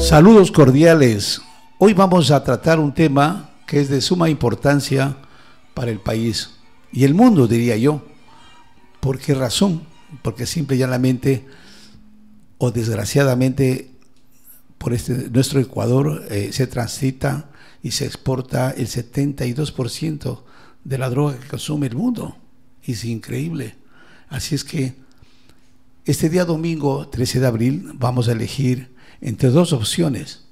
Saludos cordiales. Hoy vamos a tratar un tema que es de suma importancia para el país y el mundo, diría yo. ¿Por qué razón? Porque simple y llanamente, o desgraciadamente, por nuestro Ecuador se transita y se exporta el 72% de la droga que consume el mundo. Es increíble. Así es que este día domingo, 13 de abril, vamos a elegir entre dos opciones.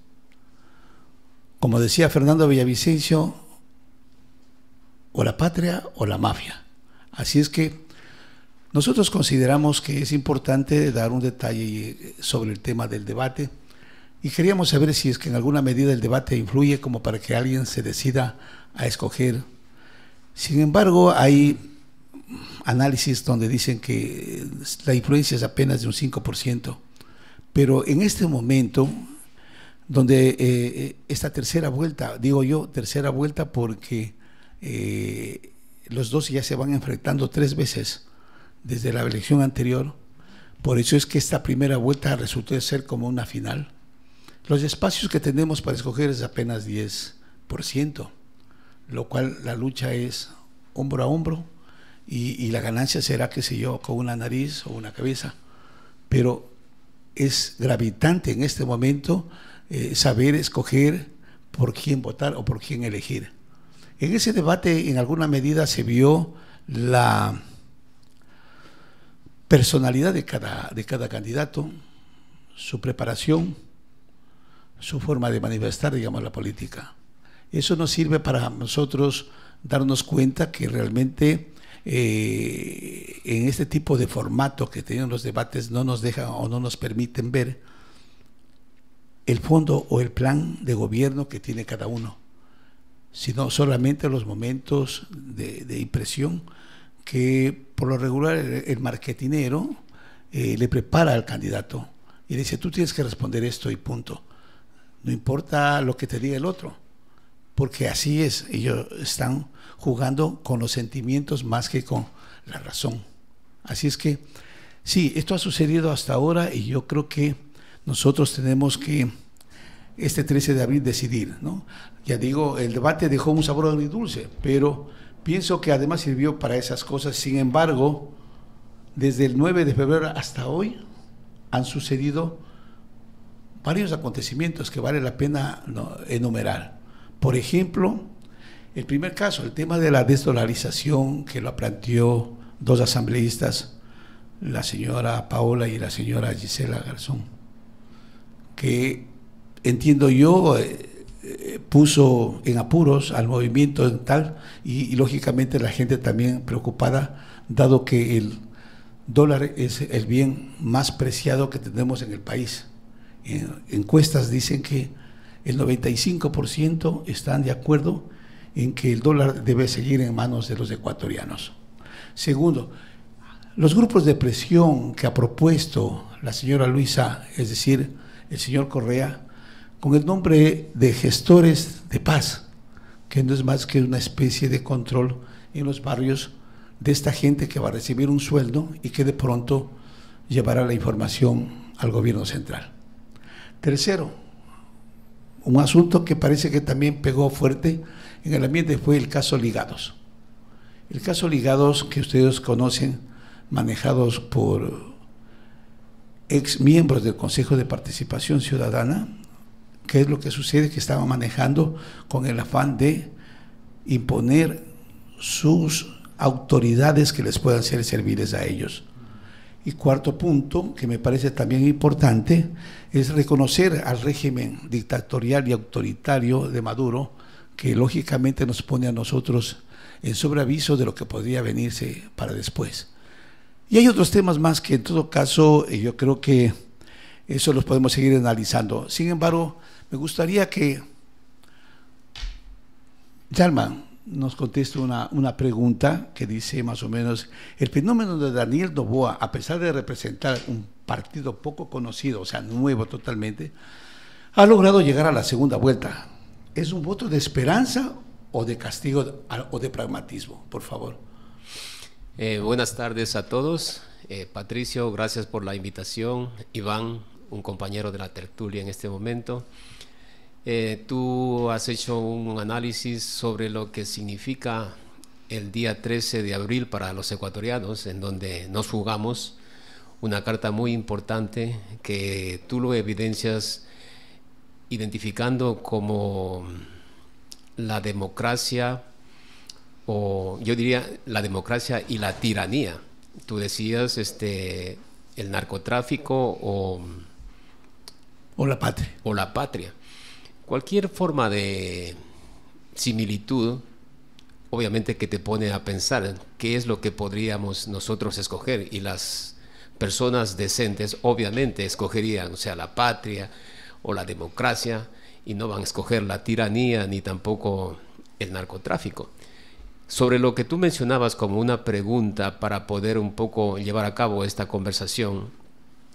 Como decía Fernando Villavicencio, o la patria o la mafia. Así es que nosotros consideramos que es importante dar un detalle sobre el tema del debate y queríamos saber si es que en alguna medida el debate influye como para que alguien se decida a escoger. Sin embargo, hay análisis donde dicen que la influencia es apenas de un 5%, pero en este momento, donde esta tercera vuelta, digo yo tercera vuelta porque los dos ya se van enfrentando 3 veces desde la elección anterior, por eso es que esta primera vuelta resultó ser como una final. Los espacios que tenemos para escoger es apenas 10%, lo cual la lucha es hombro a hombro y la ganancia será, qué sé yo, con una nariz o una cabeza, pero es gravitante en este momento saber escoger por quién votar o por quién elegir. En ese debate en alguna medida se vio la personalidad de cada candidato, su preparación, su forma de manifestar, digamos, la política. Eso nos sirve para nosotros darnos cuenta que realmente en este tipo de formato que tienen los debates no nos dejan o no nos permiten ver el fondo o el plan de gobierno que tiene cada uno, sino solamente los momentos de impresión que por lo regular el marketinero le prepara al candidato y le dice: tú tienes que responder esto y punto, no importa lo que te diga el otro, porque así es, ellos están jugando con los sentimientos más que con la razón. Así es que sí, esto ha sucedido hasta ahora y yo creo que nosotros tenemos que este 13 de abril decidir, ¿no? Ya digo, el debate dejó un sabor agridulce, pero pienso que además sirvió para esas cosas. Sin embargo, desde el 9 de febrero hasta hoy han sucedido varios acontecimientos que vale la pena, ¿no?, enumerar. Por ejemplo, el primer caso, el tema de la desdolarización, que lo planteó dos asambleístas, la señora Paola y la señora Gisela Garzón, que entiendo yo puso en apuros al movimiento en tal y lógicamente la gente también preocupada, dado que el dólar es el bien más preciado que tenemos en el país. Encuestas dicen que el 95% están de acuerdo en que el dólar debe seguir en manos de los ecuatorianos. Segundo, los grupos de presión que ha propuesto la señora Luisa, es decir, el señor Correa, con el nombre de gestores de paz, que no es más que una especie de control en los barrios de esta gente que va a recibir un sueldo y que de pronto llevará la información al gobierno central. Tercero, un asunto que parece que también pegó fuerte en el ambiente fue el caso Ligados. El caso Ligados, que ustedes conocen, manejados por ex miembros del Consejo de Participación Ciudadana. ¿Qué es lo que sucede? Que estaban manejando con el afán de imponer sus autoridades que les puedan ser serviles a ellos. Y cuarto punto, que me parece también importante, es reconocer al régimen dictatorial y autoritario de Maduro, que lógicamente nos pone a nosotros en sobreaviso de lo que podría venirse para después. Y hay otros temas más que en todo caso yo creo que eso los podemos seguir analizando. Sin embargo, me gustaría que Yalma nos conteste una pregunta que dice más o menos: el fenómeno de Daniel Noboa, a pesar de representar un partido poco conocido, o sea, nuevo totalmente, ha logrado llegar a la segunda vuelta. ¿Es un voto de esperanza o de castigo o de pragmatismo? Por favor. Buenas tardes a todos. Patricio, gracias por la invitación. Iván, un compañero de la tertulia en este momento. Tú has hecho un análisis sobre lo que significa el día 13 de abril para los ecuatorianos, en donde nos jugamos una carta muy importante que tú lo evidencias identificando como la democracia, o yo diría la democracia y la tiranía. Tú decías el narcotráfico o la patria. O la patria. Cualquier forma de similitud, obviamente que te pone a pensar qué es lo que podríamos nosotros escoger, y las personas decentes obviamente escogerían, o sea, la patria o la democracia, y no van a escoger la tiranía ni tampoco el narcotráfico. Sobre lo que tú mencionabas como una pregunta para poder un poco llevar a cabo esta conversación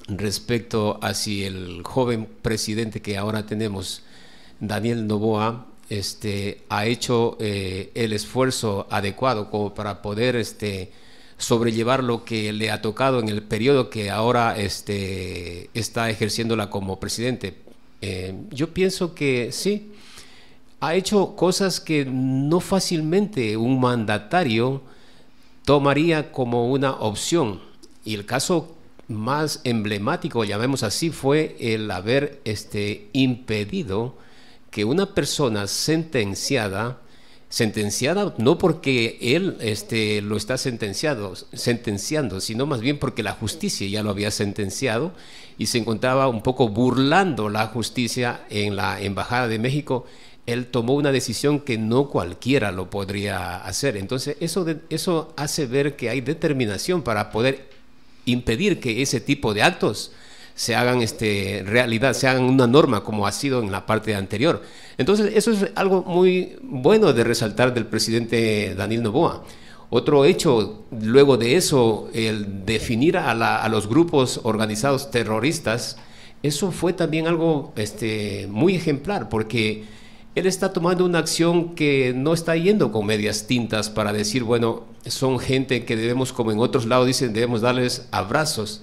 respecto a si el joven presidente que ahora tenemos, Daniel Noboa, ha hecho el esfuerzo adecuado como para poder sobrellevar lo que le ha tocado en el periodo que ahora está ejerciéndola como presidente. Yo pienso que sí, ha hecho cosas que no fácilmente un mandatario tomaría como una opción, y el caso más emblemático, llamemos así, fue el haber impedido que una persona sentenciada no porque él lo está sentenciando, sino más bien porque la justicia ya lo había sentenciado, y se encontraba un poco burlando la justicia en la Embajada de México. Él tomó una decisión que no cualquiera lo podría hacer. Entonces eso hace ver que hay determinación para poder impedir que ese tipo de actos se hagan realidad, se hagan una norma, como ha sido en la parte anterior. Entonces eso es algo muy bueno de resaltar del presidente Daniel Noboa. Otro hecho, luego de eso, el definir a los grupos organizados terroristas, eso fue también algo muy ejemplar, porque él está tomando una acción que no está yendo con medias tintas para decir, bueno, son gente que debemos, como en otros lados dicen, debemos darles abrazos,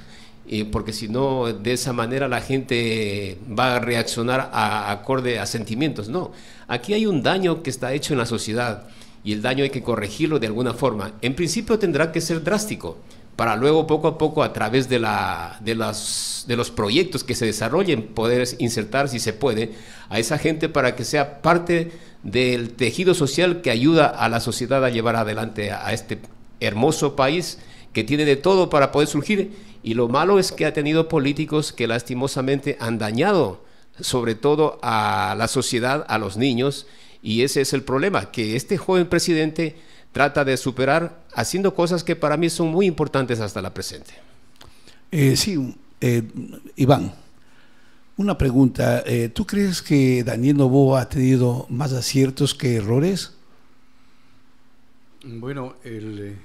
porque si no, de esa manera la gente va a reaccionar acorde a sentimientos. No, aquí hay un daño que está hecho en la sociedad, y el daño hay que corregirlo de alguna forma. En principio tendrá que ser drástico, para luego poco a poco, a través de los proyectos que se desarrollen, poder insertar, si se puede, a esa gente para que sea parte del tejido social que ayuda a la sociedad a llevar adelante a este hermoso país que tiene de todo para poder surgir. Y lo malo es que ha tenido políticos que lastimosamente han dañado sobre todo a la sociedad, a los niños, y ese es el problema, que este joven presidente trata de superar haciendo cosas que para mí son muy importantes hasta la presente. Iván, una pregunta. ¿Tú crees que Daniel Noboa ha tenido más aciertos que errores? Bueno, el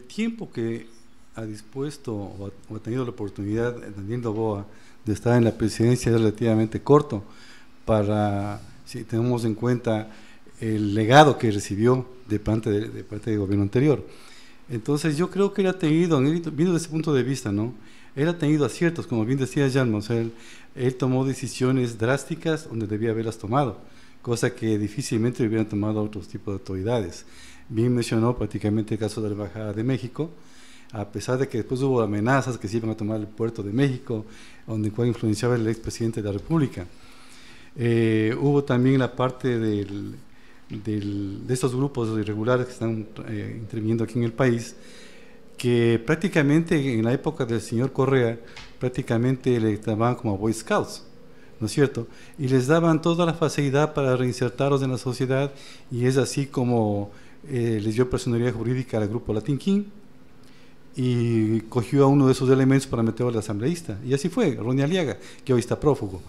tiempo que ha dispuesto o ha tenido la oportunidad Daniel Noboa de estar en la presidencia es relativamente corto, si tenemos en cuenta el legado que recibió de parte del gobierno anterior. Entonces yo creo que él ha tenido, viendo desde ese punto de vista, ¿no?, él ha tenido aciertos, como bien decía Yanma. O sea, él tomó decisiones drásticas donde debía haberlas tomado, cosa que difícilmente hubieran tomado otros tipos de autoridades. Bien mencionó prácticamente el caso de la Embajada de México, a pesar de que después hubo amenazas que se iban a tomar el puerto de México, donde cual influenciaba el expresidente de la República. Hubo también la parte de estos grupos irregulares que están interviniendo aquí en el país, que prácticamente en la época del señor Correa prácticamente le llamaban como Boy Scouts, ¿no es cierto? Y les daban toda la facilidad para reinsertarlos en la sociedad, y es así como les dio personalidad jurídica al grupo Latin King, y cogió a uno de esos elementos para meterlo al asambleísta, y así fue, Ronnie Aliaga, que hoy está prófugo.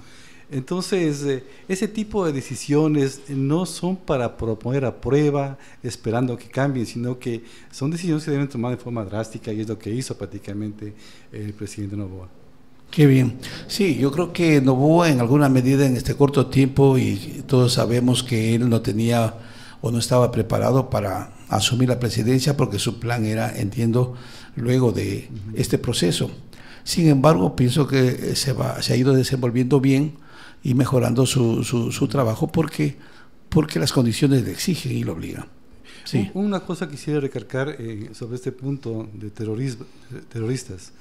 Entonces, ese tipo de decisiones no son para proponer a prueba, esperando que cambien, sino que son decisiones que deben tomar de forma drástica, y es lo que hizo prácticamente el presidente Noboa. Qué bien. Sí, yo creo que Noboa en alguna medida en este corto tiempo, y todos sabemos que él no tenía o no estaba preparado para asumir la presidencia, porque su plan era, entiendo, luego de este proceso. Sin embargo, pienso que se ha ido desenvolviendo bien y mejorando su trabajo porque las condiciones le exigen y lo obligan. Sí. Una cosa quisiera recalcar sobre este punto de terroristas.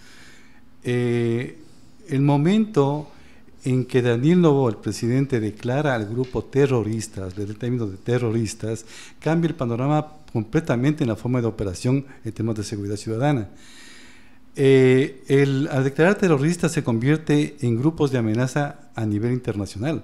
El momento en que Daniel Noboa, el presidente, declara al grupo terroristas, desde el término de terroristas, cambia el panorama completamente en la forma de operación en temas de seguridad ciudadana. Al declarar terroristas se convierte en grupos de amenaza a nivel internacional,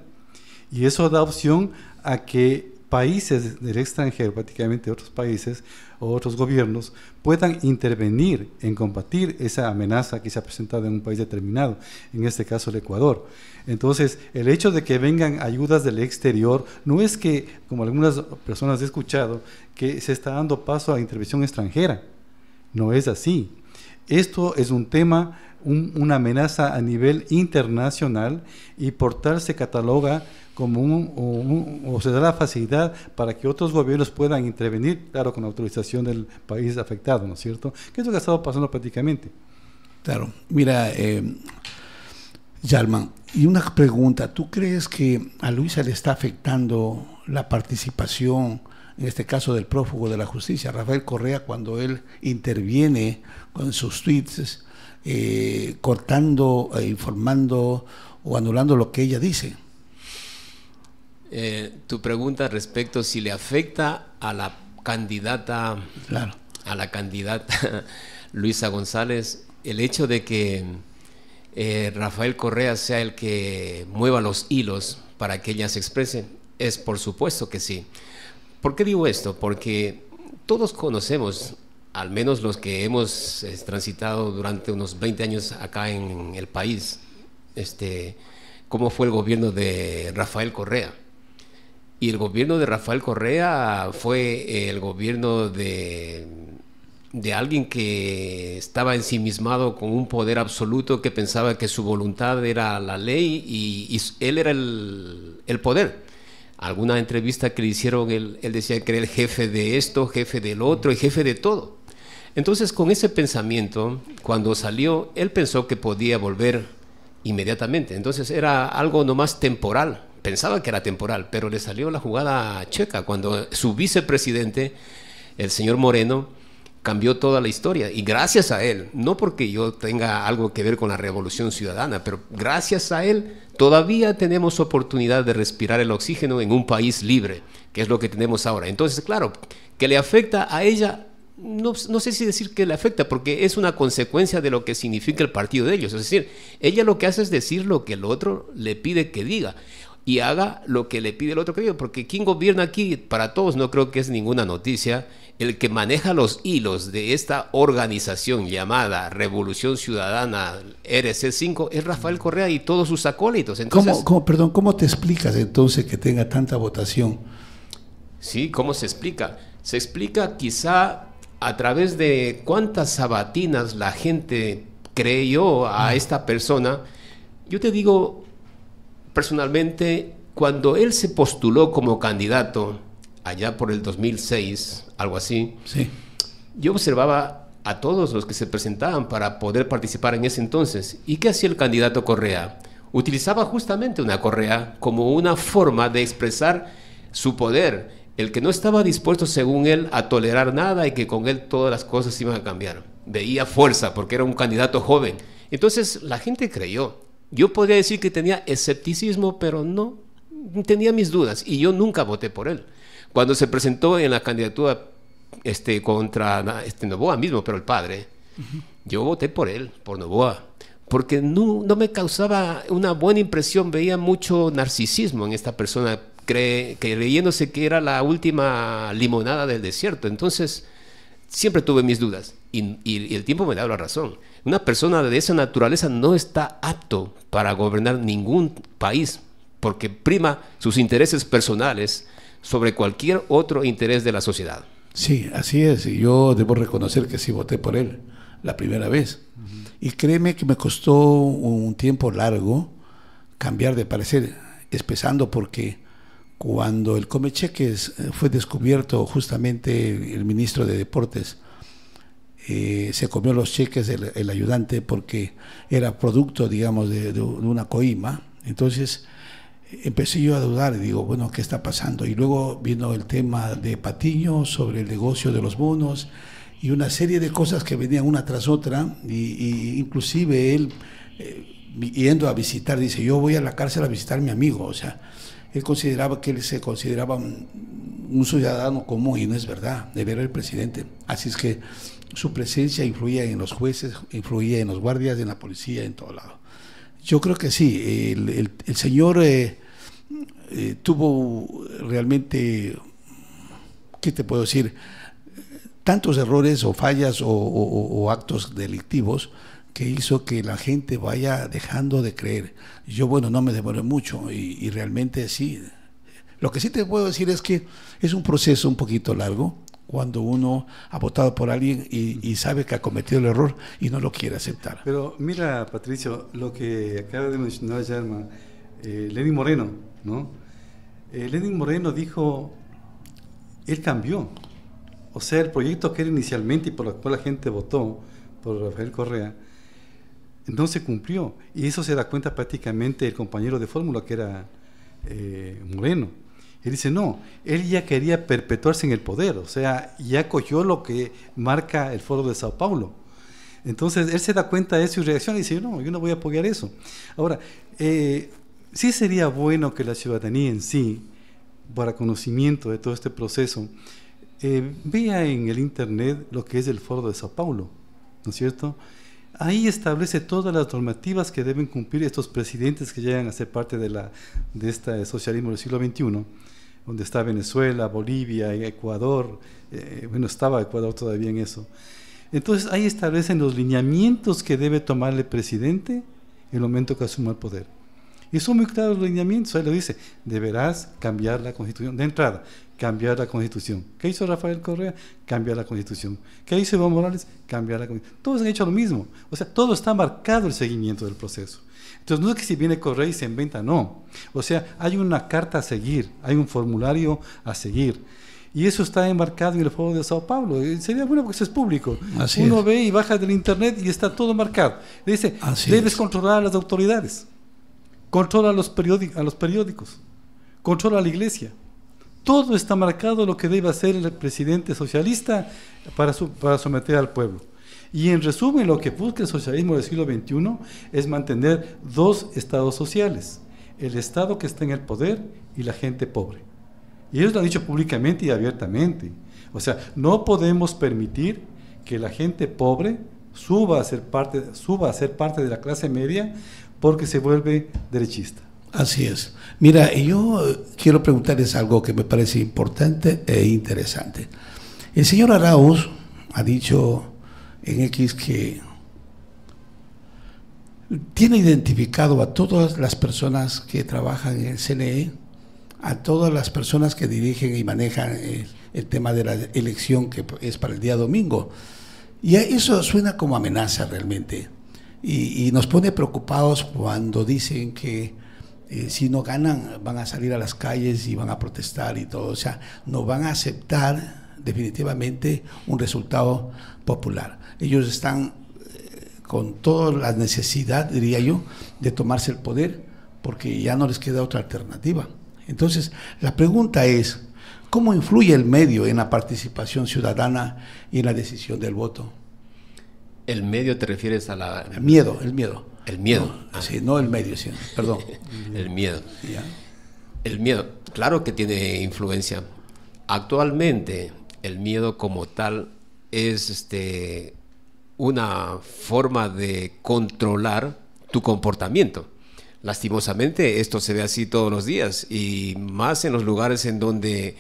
y eso da opción a que países del extranjero, prácticamente otros países o otros gobiernos, puedan intervenir en combatir esa amenaza que se ha presentado en un país determinado, en este caso el Ecuador. Entonces, el hecho de que vengan ayudas del exterior no es que, como algunas personas he escuchado, que se está dando paso a la intervención extranjera. No es así. Esto es un tema, una amenaza a nivel internacional, y por tal se cataloga como o se da la facilidad para que otros gobiernos puedan intervenir, claro, con autorización del país afectado, ¿no es cierto? ¿Qué es lo que ha estado pasando prácticamente? Claro, mira, Yalman, y una pregunta, ¿tú crees que a Luisa le está afectando la participación, en este caso del prófugo de la justicia, Rafael Correa, cuando él interviene con sus tweets, cortando, informando o anulando lo que ella dice? Tu pregunta respecto si le afecta a la candidata, claro, a la candidata Luisa González, el hecho de que Rafael Correa sea el que mueva los hilos para que ella se exprese, es por supuesto que sí. ¿Por qué digo esto? Porque todos conocemos, al menos los que hemos transitado durante unos 20 años acá en el país, cómo fue el gobierno de Rafael Correa. Y el gobierno de Rafael Correa fue el gobierno de alguien que estaba ensimismado con un poder absoluto, que pensaba que su voluntad era la ley y él era el poder. Alguna entrevista que le hicieron, él decía que era el jefe de esto, jefe del otro y jefe de todo. Entonces, con ese pensamiento, cuando salió, él pensó que podía volver inmediatamente. Entonces era algo nomás temporal. Pensaba que era temporal, pero le salió la jugada checa cuando su vicepresidente, el señor Moreno, cambió toda la historia. Y gracias a él, no porque yo tenga algo que ver con la Revolución Ciudadana, pero gracias a él todavía tenemos oportunidad de respirar el oxígeno en un país libre, que es lo que tenemos ahora. Entonces, claro, que le afecta a ella, no sé si decir que le afecta, porque es una consecuencia de lo que significa el partido de ellos. Es decir, ella lo que hace es decir lo que el otro le pide que diga, y haga lo que le pide el otro que diga, porque quien gobierna aquí, para todos no creo que es ninguna noticia, el que maneja los hilos de esta organización llamada Revolución Ciudadana RC5 es Rafael Correa y todos sus acólitos. Entonces, ¿Cómo te explicas entonces que tenga tanta votación? Sí, ¿cómo se explica? Se explica quizá a través de cuántas sabatinas la gente creyó a esta persona. Yo te digo, personalmente, cuando él se postuló como candidato allá por el 2006, algo así, sí, yo observaba a todos los que se presentaban para poder participar en ese entonces. ¿Y qué hacía el candidato Correa? Utilizaba justamente una correa como una forma de expresar su poder, el que no estaba dispuesto, según él, a tolerar nada y que con él todas las cosas iban a cambiar. Veía fuerza porque era un candidato joven. Entonces la gente creyó. Yo podría decir que tenía escepticismo, pero no, tenía mis dudas y yo nunca voté por él. Cuando se presentó en la candidatura contra Noboa mismo, pero el padre, yo voté por él, por Noboa, porque no me causaba una buena impresión, veía mucho narcisismo en esta persona, creyéndose que era la última limonada del desierto. Entonces, siempre tuve mis dudas y el tiempo me da la razón. Una persona de esa naturaleza no está apto para gobernar ningún país, porque prima sus intereses personales sobre cualquier otro interés de la sociedad. Sí, así es. Y yo debo reconocer que sí voté por él la primera vez. Y créeme que me costó un tiempo largo cambiar de parecer, empezando porque cuando el Comecheques fue descubierto, justamente el ministro de Deportes se comió los cheques el ayudante porque era producto, digamos, de una coima. Entonces empecé yo a dudar y digo, bueno, ¿qué está pasando? Y luego vino el tema de Patiño sobre el negocio de los bonos y una serie de cosas que venían una tras otra, y inclusive él, yendo a visitar, dice, yo voy a la cárcel a visitar a mi amigo. O sea, él consideraba que él se consideraba un ciudadano común, y no es verdad, él era el presidente. Así es que su presencia influía en los jueces, influía en los guardias, en la policía, en todo lado. Yo creo que sí, el señor tuvo realmente, ¿qué te puedo decir?, tantos errores o fallas o actos delictivos que hizo que la gente vaya dejando de creer. Yo, bueno, no me demoré mucho y realmente sí. Lo que sí te puedo decir es que es un proceso un poquito largo cuando uno ha votado por alguien y sabe que ha cometido el error y no lo quiere aceptar. Pero mira, Patricio, lo que acaba de mencionar Yarma, Lenín Moreno, ¿no? Lenín Moreno dijo, él cambió. O sea, el proyecto que era inicialmente y por el cual la gente votó por Rafael Correa, no se cumplió. Y eso se da cuenta prácticamente el compañero de fórmula que era Moreno. Él dice, no, él ya quería perpetuarse en el poder, o sea, ya cogió lo que marca el Foro de Sao Paulo. Entonces, él se da cuenta de eso y reacciona y dice, no, yo no voy a apoyar eso. Ahora, sí sería bueno que la ciudadanía en sí, para conocimiento de todo este proceso, vea en el internet lo que es el Foro de Sao Paulo, ¿no es cierto? Ahí establece todas las normativas que deben cumplir estos presidentes que llegan a ser parte de este socialismo del siglo XXI, donde está Venezuela, Bolivia, Ecuador, bueno, estaba Ecuador todavía en eso. Entonces ahí establecen los lineamientos que debe tomar el presidente en el momento que asuma el poder. Y son muy claros los lineamientos. Ahí lo dice, deberás cambiar la Constitución. De entrada, cambiar la Constitución. ¿Qué hizo Rafael Correa? Cambiar la Constitución. ¿Qué hizo Evo Morales? Cambiar la Constitución. Todos han hecho lo mismo. O sea, todo está marcado el seguimiento del proceso. Entonces, no es que si viene Correa y se inventa, no. O sea, hay una carta a seguir, hay un formulario a seguir. Y eso está enmarcado en el Foro de Sao Paulo. Sería bueno porque eso es público. Uno ve y baja del internet y está todo marcado. Le dice, debes controlar a las autoridades. Controla a los periódicos, controla a la iglesia. Todo está marcado lo que debe hacer el presidente socialista para someter al pueblo. Y en resumen, lo que busca el socialismo del siglo XXI es mantener dos estados sociales: el Estado que está en el poder y la gente pobre. Y ellos lo han dicho públicamente y abiertamente. O sea, no podemos permitir que la gente pobre suba a ser parte de la clase media, porque se vuelve derechista. Así es. Mira, yo quiero preguntarles algo que me parece importante e interesante. El señor Arauz ha dicho en X que tiene identificado a todas las personas que trabajan en el CNE, a todas las personas que dirigen y manejan el tema de la elección que es para el día domingo. Y eso suena como amenaza realmente. Y nos pone preocupados cuando dicen que si no ganan van a salir a las calles y van a protestar y todo. O sea, no van a aceptar definitivamente un resultado popular. Ellos están con toda la necesidad, diría yo, de tomarse el poder porque ya no les queda otra alternativa. Entonces, la pregunta es, ¿cómo influye el medio en la participación ciudadana y en la decisión del voto? ¿El medio te refieres a la...? El miedo. El miedo. No, sí, no el medio, sí, perdón. El miedo. ¿Ya? El miedo, claro que tiene influencia. Actualmente, el miedo como tal es una forma de controlar tu comportamiento. Lastimosamente, esto se ve así todos los días, y más en los lugares en donde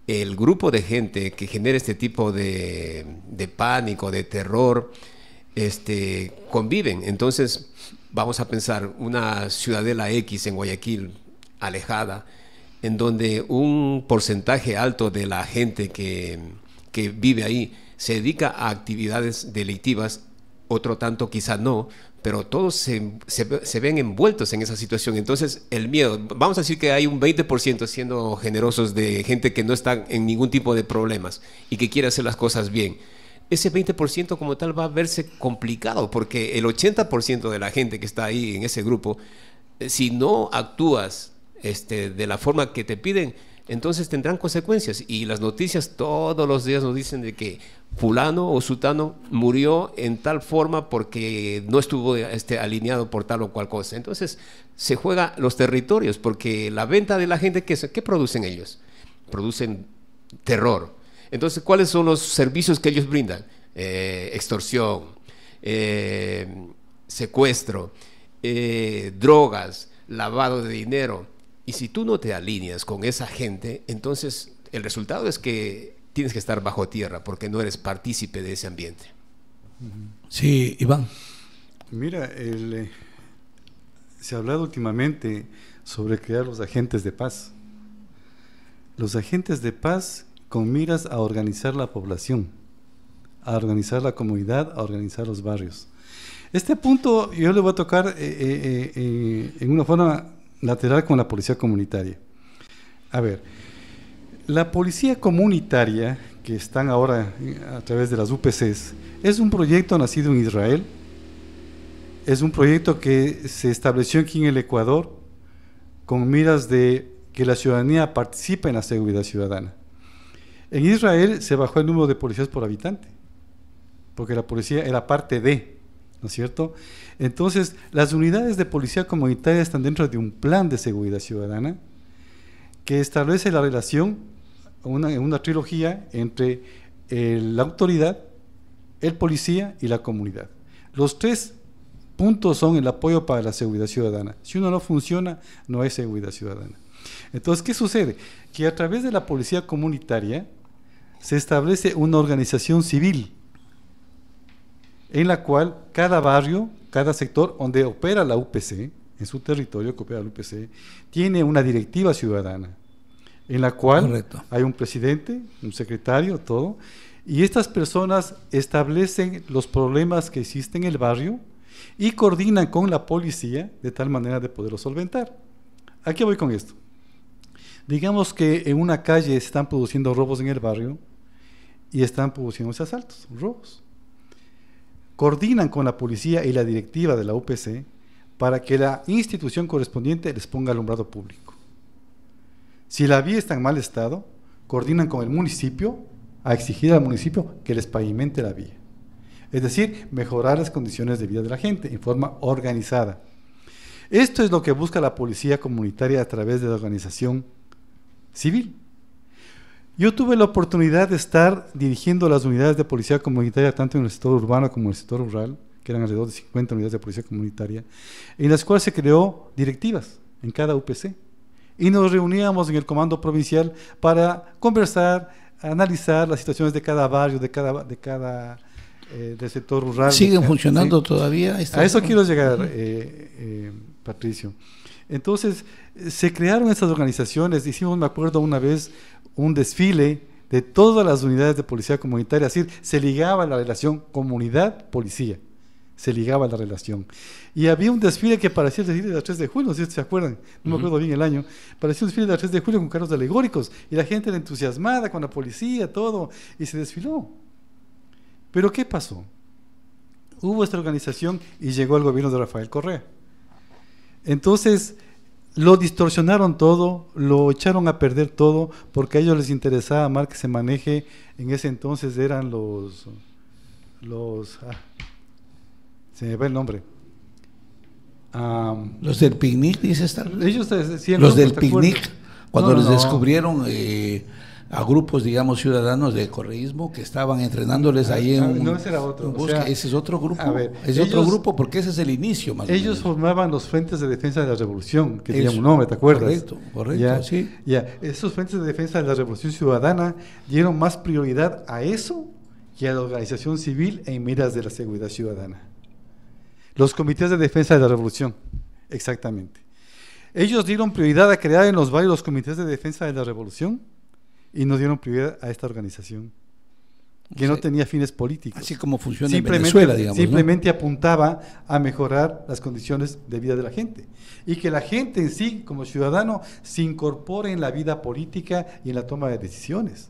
el grupo de gente que genera este tipo de pánico, de terror, conviven. Entonces, vamos a pensar una ciudadela X en Guayaquil, alejada, en donde un porcentaje alto de la gente que vive ahí se dedica a actividades delictivas, otro tanto quizá no, pero todos se ven envueltos en esa situación. Entonces, el miedo, vamos a decir que hay un 20%, siendo generosos, de gente que no está en ningún tipo de problemas y que quiere hacer las cosas bien. ese 20% como tal va a verse complicado, porque el 80% de la gente que está ahí en ese grupo, si no actúas de la forma que te piden, entonces tendrán consecuencias. Y las noticias todos los días nos dicen de que fulano o sutano murió en tal forma porque no estuvo alineado por tal o cual cosa. Entonces se juega los territorios, porque la venta de la gente, ¿qué producen ellos? Producen terror. Entonces, ¿cuáles son los servicios que ellos brindan? Extorsión, secuestro, drogas, lavado de dinero. Y si tú no te alineas con esa gente, entonces el resultado es que tienes que estar bajo tierra porque no eres partícipe de ese ambiente. Sí, Iván. Mira, se ha hablado últimamente sobre crear los agentes de paz. Los agentes de paz con miras a organizar la población, a organizar la comunidad, a organizar los barrios. Este punto yo le voy a tocar en una forma lateral con la policía comunitaria. A ver, la policía comunitaria que están ahora a través de las UPCs es un proyecto nacido en Israel, es un proyecto que se estableció aquí en el Ecuador con miras de que la ciudadanía participe en la seguridad ciudadana. En Israel se bajó el número de policías por habitante, porque la policía era parte de, ¿no es cierto? Entonces, las unidades de policía comunitaria están dentro de un plan de seguridad ciudadana que establece la relación, una trilogía entre la autoridad, el policía y la comunidad. Los tres puntos son el apoyo para la seguridad ciudadana. Si uno no funciona, no hay seguridad ciudadana. Entonces, ¿qué sucede? Que a través de la policía comunitaria se establece una organización civil en la cual cada barrio, cada sector donde opera la UPC, en su territorio que opera la UPC, tiene una directiva ciudadana, en la cual Correcto. Hay un presidente, un secretario, todo, y estas personas establecen los problemas que existen en el barrio y coordinan con la policía de tal manera de poderlo solventar. ¿A qué voy con esto? Digamos que en una calle se están produciendo robos en el barrio y están produciéndose asaltos, robos. Coordinan con la policía y la directiva de la UPC para que la institución correspondiente les ponga alumbrado público. Si la vía está en mal estado, coordinan con el municipio a exigir al municipio que les pavimente la vía. Es decir, mejorar las condiciones de vida de la gente en forma organizada. Esto es lo que busca la policía comunitaria a través de la organización civil. Yo tuve la oportunidad de estar dirigiendo las unidades de policía comunitaria tanto en el sector urbano como en el sector rural, que eran alrededor de 50 unidades de policía comunitaria, en las cuales se creó directivas en cada UPC. Y nos reuníamos en el comando provincial para conversar, analizar las situaciones de cada barrio, del sector rural. ¿Siguen funcionando todavía? A eso quiero llegar, Patricio. Entonces, se crearon estas organizaciones, hicimos, me acuerdo una vez, un desfile de todas las unidades de policía comunitaria, es decir, se ligaba la relación comunidad-policía, se ligaba la relación. Y había un desfile que parecía el desfile de la 3 de julio, no sé si se acuerdan, no me acuerdo bien el año, parecía un desfile de la 3 de julio con carros alegóricos, y la gente era entusiasmada con la policía, todo, y se desfiló. Pero ¿qué pasó? Hubo esta organización y llegó el gobierno de Rafael Correa. Entonces, lo distorsionaron todo, lo echaron a perder todo, porque a ellos les interesaba más que se maneje, en ese entonces eran se me va el nombre. Los del picnic, dices tal. Ellos decían, los del picnic, cuando les no. descubrieron a grupos, digamos, ciudadanos de correísmo que estaban entrenándoles ahí en no, ese era otro. o sea, ese es otro grupo. A ver, es otro grupo porque ese es el inicio, más ellos formaban los frentes de defensa de la revolución, que tenían Eso, un nombre, ¿te acuerdas? Correcto, ya, sí. Ya, esos frentes de defensa de la revolución ciudadana dieron más prioridad a eso que a la organización civil en miras de la seguridad ciudadana. Los comités de defensa de la revolución, exactamente. Ellos dieron prioridad a crear en los barrios los comités de defensa de la revolución y no dieron prioridad a esta organización, que no tenía fines políticos. Así como funciona en Venezuela, digamos. Simplemente apuntaba a mejorar las condiciones de vida de la gente. Y que la gente en sí, como ciudadano, se incorpore en la vida política y en la toma de decisiones.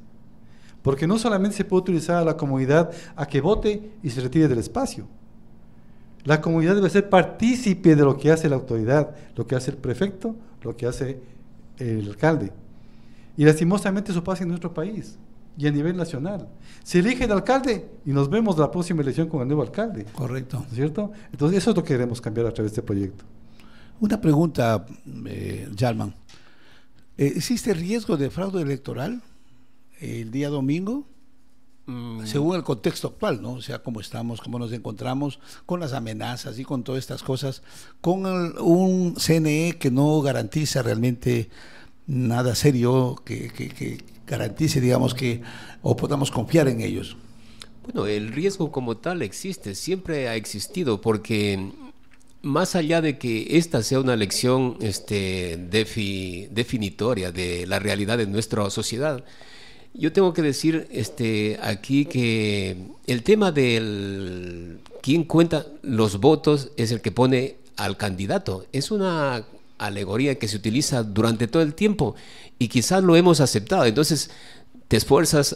porque no solamente se puede utilizar a la comunidad a que vote y se retire del espacio. La comunidad debe ser partícipe de lo que hace la autoridad, lo que hace el prefecto, lo que hace el alcalde. Y lastimosamente eso pasa en nuestro país y a nivel nacional. Se elige el alcalde y nos vemos la próxima elección con el nuevo alcalde. Correcto. ¿No es cierto? Entonces eso es lo que queremos cambiar a través de este proyecto. Una pregunta, Yalman. ¿Existe riesgo de fraude electoral el día domingo? Según el contexto actual, ¿no? O sea, cómo estamos, cómo nos encontramos, con las amenazas y con todas estas cosas, con un CNE que no garantiza realmente nada serio, que garantice, digamos, que o podamos confiar en ellos. Bueno, el riesgo como tal existe, siempre ha existido, porque más allá de que esta sea una elección definitoria de la realidad de nuestra sociedad, yo tengo que decir aquí que el tema del quién cuenta los votos es el que pone al candidato. Es una alegoría que se utiliza durante todo el tiempo y quizás lo hemos aceptado. Entonces te esfuerzas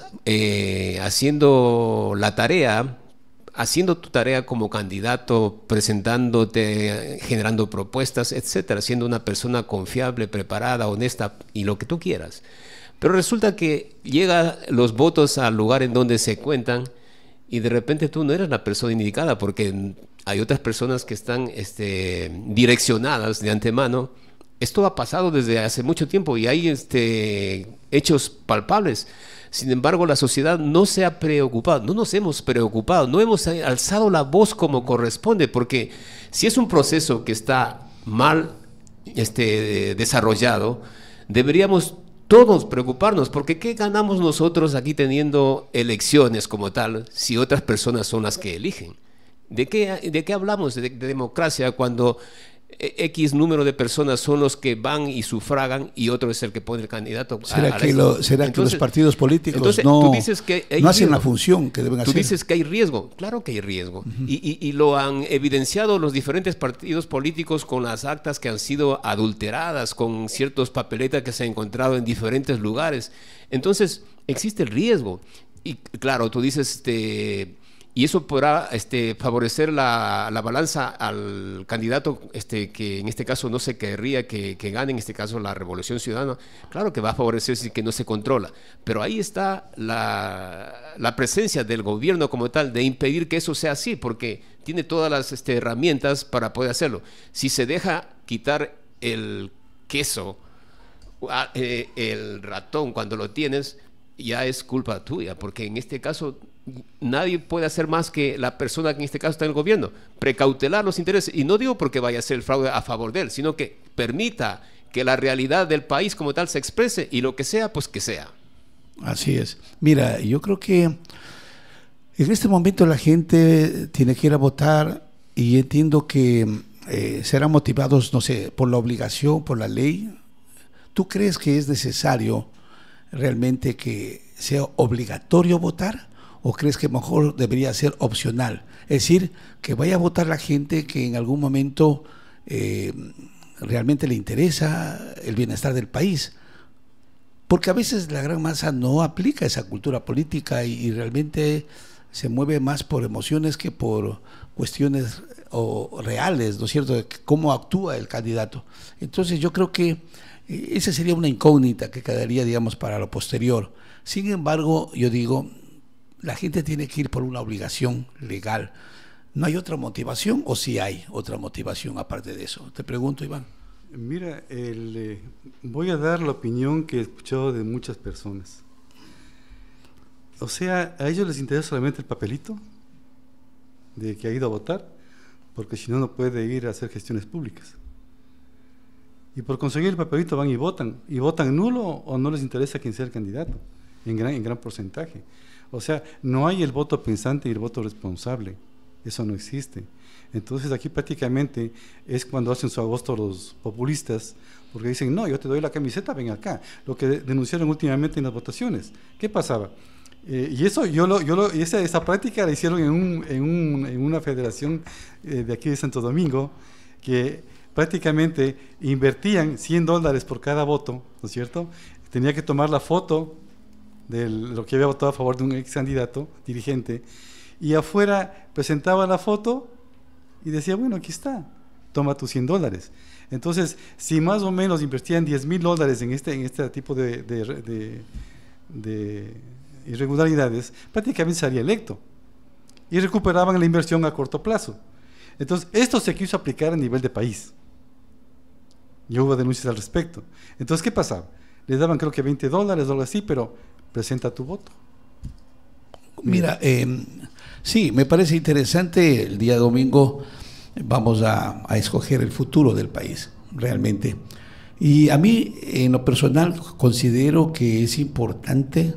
haciendo la tarea, haciendo tu tarea como candidato, presentándote, generando propuestas, etcétera, siendo una persona confiable, preparada, honesta y lo que tú quieras. Pero resulta que llegan los votos al lugar en donde se cuentan y de repente tú no eres la persona indicada porque hay otras personas que están direccionadas de antemano. Esto ha pasado desde hace mucho tiempo y hay hechos palpables. Sin embargo, la sociedad no se ha preocupado, no nos hemos preocupado, no hemos alzado la voz como corresponde, porque si es un proceso que está mal desarrollado, deberíamos todos preocuparnos, porque ¿qué ganamos nosotros aquí teniendo elecciones como tal si otras personas son las que eligen? ¿De qué hablamos de democracia cuando X número de personas son los que van y sufragan y otro es el que pone el candidato? ¿Será que los partidos políticos no hacen la función que deben hacer? Tú dices que hay riesgo. Claro que hay riesgo. Y lo han evidenciado los diferentes partidos políticos con las actas que han sido adulteradas, con ciertos papeletas que se han encontrado en diferentes lugares. Entonces, existe el riesgo. Y claro, tú dices... y eso podrá favorecer la balanza al candidato que en este caso no se querría que gane, en este caso la Revolución Ciudadana. Claro que va a favorecer si que no se controla, pero ahí está la presencia del gobierno como tal de impedir que eso sea así, porque tiene todas las herramientas para poder hacerlo. Si se deja quitar el queso, el ratón cuando lo tienes, ya es culpa tuya, porque en este caso nadie puede hacer más que la persona que en este caso está en el gobierno, precautelar los intereses, y no digo porque vaya a ser el fraude a favor de él, sino que permita que la realidad del país como tal se exprese y lo que sea, pues que sea. Así es. Mira, yo creo que en este momento la gente tiene que ir a votar y entiendo que serán motivados, no sé, por la obligación, por la ley. ¿Tú crees que es necesario realmente que sea obligatorio votar? ¿O crees que mejor debería ser opcional? Es decir, que vaya a votar la gente que en algún momento realmente le interesa el bienestar del país. Porque a veces la gran masa no aplica esa cultura política y realmente se mueve más por emociones que por cuestiones reales, ¿no es cierto?, de cómo actúa el candidato. Entonces yo creo que esa sería una incógnita que quedaría, digamos, para lo posterior. Sin embargo, yo digo, la gente tiene que ir por una obligación legal. ¿No hay otra motivación o sí hay otra motivación aparte de eso? Te pregunto, Iván. Mira, voy a dar la opinión que he escuchado de muchas personas. O sea, a ellos les interesa solamente el papelito de que ha ido a votar, porque si no, no puede ir a hacer gestiones públicas. Y por conseguir el papelito van y votan nulo o no les interesa quién sea el candidato, en gran porcentaje. O sea, no hay el voto pensante y el voto responsable, eso no existe. Entonces aquí prácticamente es cuando hacen su agosto los populistas, porque dicen, no, yo te doy la camiseta, ven acá. Lo que denunciaron últimamente en las votaciones. ¿Qué pasaba? Y eso esa práctica la hicieron en una federación de aquí de Santo Domingo, que prácticamente invertían $100 por cada voto, ¿no es cierto? Tenía que tomar la foto de lo que había votado a favor de un ex candidato, dirigente, y afuera presentaba la foto y decía, bueno, aquí está, toma tus $100. Entonces, si más o menos invertían $10,000 en este tipo de irregularidades, prácticamente sería electo y recuperaban la inversión a corto plazo. Entonces, esto se quiso aplicar a nivel de país y hubo denuncias al respecto. Entonces, ¿qué pasaba? Les daban creo que $20, algo así, pero presenta tu voto. Mira, sí, me parece interesante. El día domingo vamos a escoger el futuro del país, realmente. Y a mí, en lo personal, considero que es importante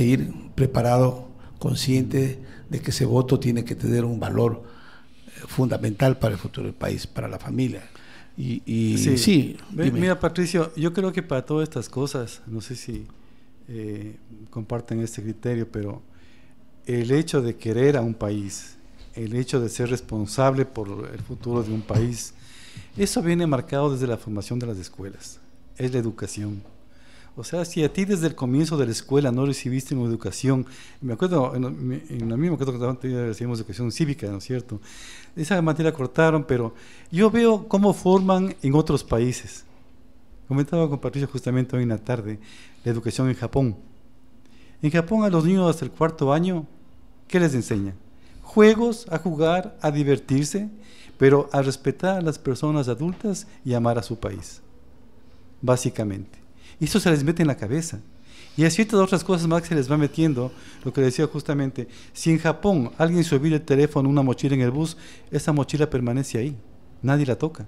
ir preparado, consciente de que ese voto tiene que tener un valor fundamental para el futuro del país, para la familia. Y sí, mira, Patricio, yo creo que para todas estas cosas, no sé si comparten este criterio, pero el hecho de querer a un país, el hecho de ser responsable por el futuro de un país, eso viene marcado desde la formación de las escuelas, es la educación. O sea, si a ti desde el comienzo de la escuela no recibiste una educación, me acuerdo, en la misma que recibimos educación cívica, ¿no es cierto? Esa materia cortaron, pero yo veo cómo forman en otros países. Comentaba con Patricio justamente hoy en la tarde la educación en Japón. En Japón a los niños hasta el 4º año, ¿qué les enseñan? Juegos, a jugar, a divertirse, pero a respetar a las personas adultas y amar a su país, básicamente. Y eso se les mete en la cabeza. Y a ciertas otras cosas más que se les va metiendo, lo que decía justamente, si en Japón alguien se olvida el teléfono, una mochila en el bus, esa mochila permanece ahí, nadie la toca.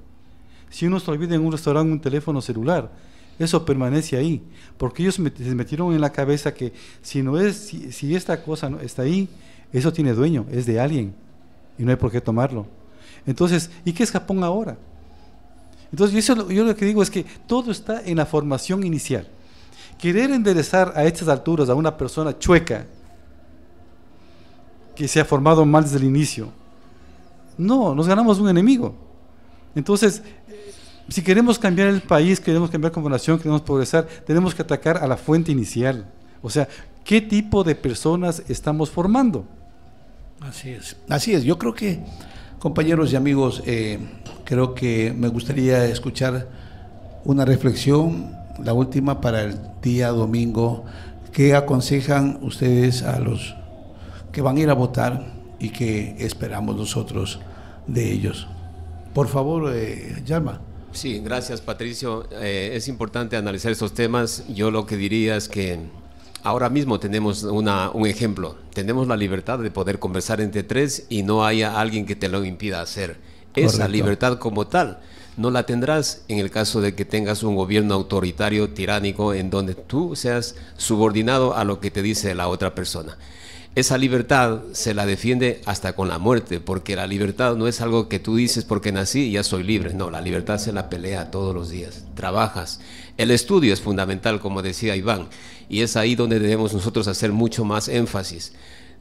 Si uno se olvida en un restaurante un teléfono celular, eso permanece ahí, porque ellos se metieron en la cabeza que si esta cosa no está ahí, eso tiene dueño, es de alguien, y no hay por qué tomarlo. Entonces, ¿y qué es Japón ahora? Entonces, yo lo que digo es que todo está en la formación inicial. Querer enderezar a estas alturas a una persona chueca que se ha formado mal desde el inicio, no, nos ganamos un enemigo. Entonces, si queremos cambiar el país, queremos cambiar como nación, queremos progresar, tenemos que atacar a la fuente inicial. O sea, ¿qué tipo de personas estamos formando? Así es. Así es. Yo creo que, compañeros y amigos, creo que me gustaría escuchar una reflexión, la última para el día domingo. ¿Qué aconsejan ustedes a los que van a ir a votar y qué esperamos nosotros de ellos? Por favor, Yalma. Sí, gracias, Patricio. Es importante analizar estos temas. Yo lo que diría es que ahora mismo tenemos un ejemplo. Tenemos la libertad de poder conversar entre tres y no haya alguien que te lo impida hacer. Esa Correcto. libertad como tal no la tendrás en el caso de que tengas un gobierno autoritario, tiránico, en donde tú seas subordinado a lo que te dice la otra persona. Esa libertad se la defiende hasta con la muerte, porque la libertad no es algo que tú dices porque nací y ya soy libre. No, la libertad se la pelea todos los días. Trabajas. El estudio es fundamental, como decía Iván, y es ahí donde debemos nosotros hacer mucho más énfasis.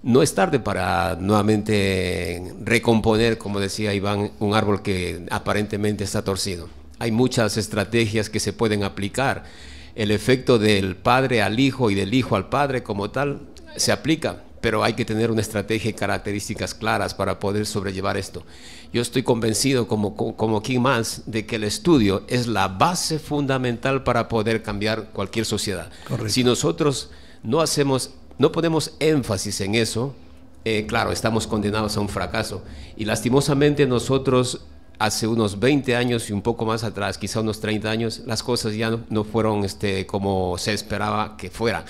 No es tarde para nuevamente recomponer, como decía Iván, un árbol que aparentemente está torcido. Hay muchas estrategias que se pueden aplicar. El efecto del padre al hijo y del hijo al padre como tal se aplica, pero hay que tener una estrategia y características claras para poder sobrellevar esto. Yo estoy convencido, como quien más, de que el estudio es la base fundamental para poder cambiar cualquier sociedad. Correcto. Si nosotros no ponemos énfasis en eso, claro, estamos condenados a un fracaso. Y lastimosamente nosotros, hace unos 20 años y un poco más atrás, quizá unos 30 años, las cosas ya no fueron como se esperaba que fuera.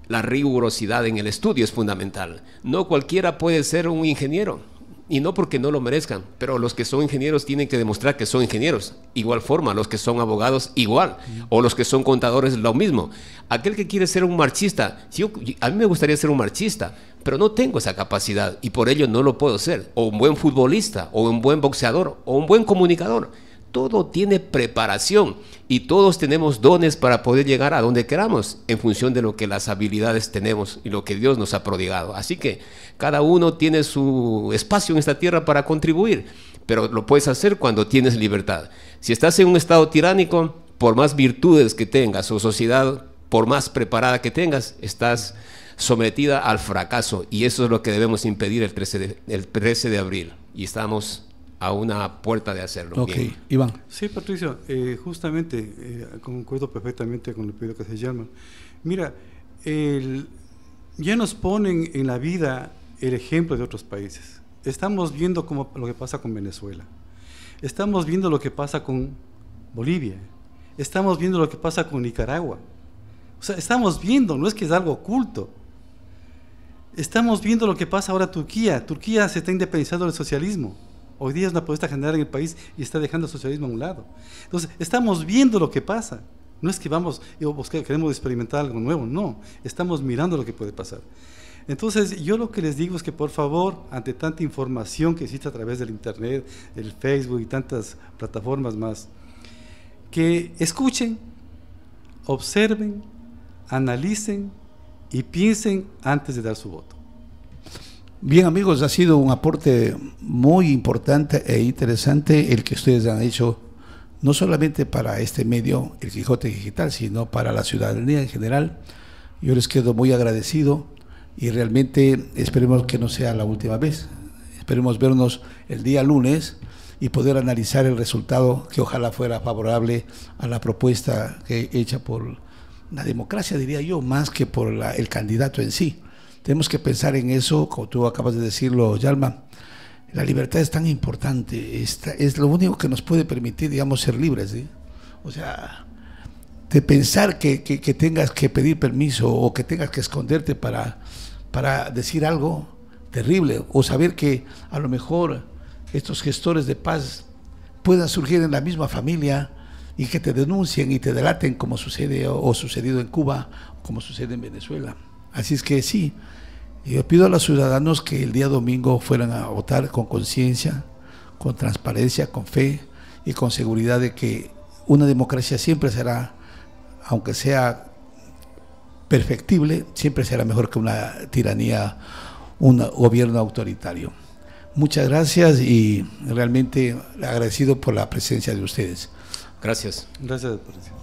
La rigurosidad en el estudio es fundamental. No cualquiera puede ser un ingeniero, y no porque no lo merezcan, pero los que son ingenieros tienen que demostrar que son ingenieros. Igual forma, los que son abogados, igual, o los que son contadores, lo mismo. Aquel que quiere ser un marxista, a mí me gustaría ser un marxista, pero no tengo esa capacidad y por ello no lo puedo ser. O un buen futbolista, o un buen boxeador, o un buen comunicador. Todo tiene preparación y todos tenemos dones para poder llegar a donde queramos en función de lo que las habilidades tenemos y lo que Dios nos ha prodigado. Así que cada uno tiene su espacio en esta tierra para contribuir, pero lo puedes hacer cuando tienes libertad. Si estás en un estado tiránico, por más virtudes que tengas o sociedad por más preparada que tengas, estás sometida al fracaso, y eso es lo que debemos impedir el 13 de abril, y estamos a una puerta de hacerlo. Ok, bien. Iván. Sí, Patricio, justamente concuerdo perfectamente con lo que se llama. Mira, ya nos ponen en la vida el ejemplo de otros países. Estamos viendo lo que pasa con Venezuela, estamos viendo lo que pasa con Bolivia, estamos viendo lo que pasa con Nicaragua. O sea, estamos viendo, no es que es algo oculto. Estamos viendo lo que pasa ahora en Turquía. Turquía se está independizando del socialismo. Hoy día es una protesta general en el país y está dejando el socialismo a un lado. Entonces, estamos viendo lo que pasa. No es que queremos experimentar algo nuevo, no. Estamos mirando lo que puede pasar. Entonces, yo lo que les digo es que, por favor, ante tanta información que existe a través del Internet, el Facebook y tantas plataformas más, que escuchen, observen, analicen y piensen antes de dar su voto. Bien, amigos, ha sido un aporte muy importante e interesante el que ustedes han hecho, no solamente para este medio, el Quijote Digital, sino para la ciudadanía en general. Yo les quedo muy agradecido y realmente esperemos que no sea la última vez. Esperemos vernos el día lunes y poder analizar el resultado, que ojalá fuera favorable a la propuesta hecha por la democracia, diría yo, más que por el candidato en sí. Tenemos que pensar en eso, como tú acabas de decirlo, Yalma. La libertad es tan importante, es lo único que nos puede permitir, digamos, ser libres, ¿sí? O sea, de pensar que tengas que pedir permiso o que tengas que esconderte para decir algo terrible, o saber que a lo mejor estos gestores de paz puedan surgir en la misma familia y que te denuncien y te delaten, como sucede o sucedido en Cuba, como sucede en Venezuela. Así es que sí, yo pido a los ciudadanos que el día domingo fueran a votar con conciencia, con transparencia, con fe y con seguridad de que una democracia siempre será, aunque sea perfectible, siempre será mejor que una tiranía, un gobierno autoritario. Muchas gracias y realmente agradecido por la presencia de ustedes. Gracias. Gracias, Patricio.